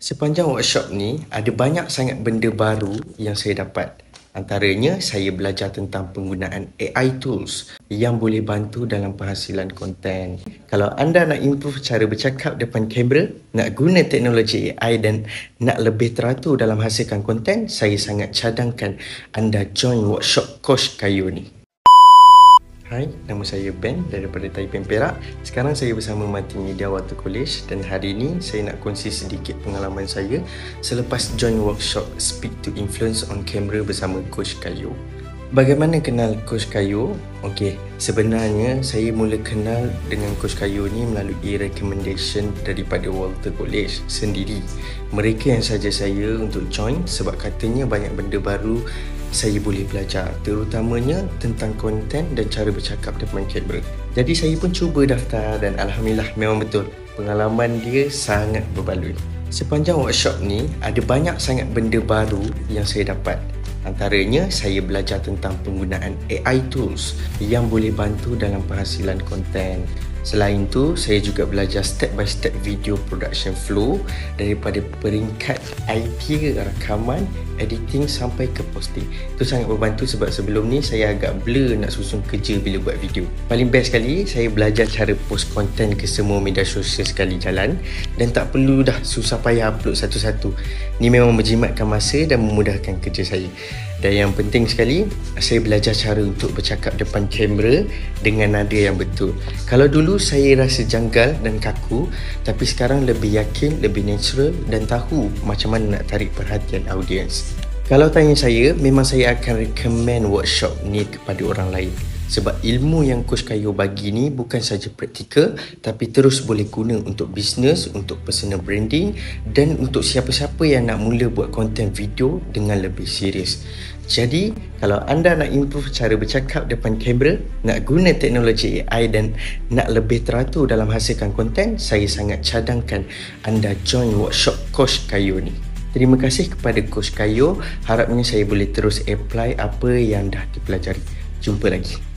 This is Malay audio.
Sepanjang workshop ni, ada banyak sangat benda baru yang saya dapat. Antaranya, saya belajar tentang penggunaan AI tools yang boleh bantu dalam penghasilan konten. Kalau anda nak improve cara bercakap depan kamera, nak guna teknologi AI dan nak lebih teratur dalam hasilkan konten, saya sangat cadangkan anda join workshop Coach Kayo ni. Hai, nama saya Ben daripada Taipei Perak. Sekarang saya bersama Multimedia Water College dan hari ini saya nak kongsi sedikit pengalaman saya selepas join workshop Speak to Influence on Camera bersama Coach Kayo. Bagaimana kenal Coach Kayo? Okey, sebenarnya saya mula kenal dengan Coach Kayo ni melalui recommendation daripada Water College sendiri. Mereka yang saja saya untuk join sebab katanya banyak benda baru saya boleh belajar, terutamanya tentang konten dan cara bercakap depan kamera. Jadi saya pun cuba daftar dan Alhamdulillah memang betul, pengalaman dia sangat berbaloi. Sepanjang workshop ni, ada banyak sangat benda baru yang saya dapat. Antaranya, saya belajar tentang penggunaan AI tools yang boleh bantu dalam penghasilan konten. Selain tu, saya juga belajar step by step video production flow daripada peringkat idea rakaman, editing sampai ke posting. Itu sangat membantu sebab sebelum ni saya agak blur nak susun kerja bila buat video. Paling best sekali, saya belajar cara post konten ke semua media sosial sekali jalan dan tak perlu dah susah payah upload satu-satu. Ni memang menjimatkan masa dan memudahkan kerja saya. Dan yang penting sekali, saya belajar cara untuk bercakap depan kamera dengan nada yang betul. Kalau dulu saya rasa janggal dan kaku, tapi sekarang lebih yakin, lebih natural dan tahu macam mana nak tarik perhatian audiens. Kalau tanya saya, memang saya akan recommend workshop ni kepada orang lain. Sebab ilmu yang Coach Kayo bagi ni bukan saja praktikal, tapi terus boleh guna untuk bisnes, untuk personal branding dan untuk siapa-siapa yang nak mula buat konten video dengan lebih serius. Jadi, kalau anda nak improve cara bercakap depan kamera, nak guna teknologi AI dan nak lebih teratur dalam hasilkan konten, saya sangat cadangkan anda join workshop Coach Kayo ni. Terima kasih kepada Coach Kayo, harapnya saya boleh terus apply apa yang dah dipelajari. Jumpa lagi.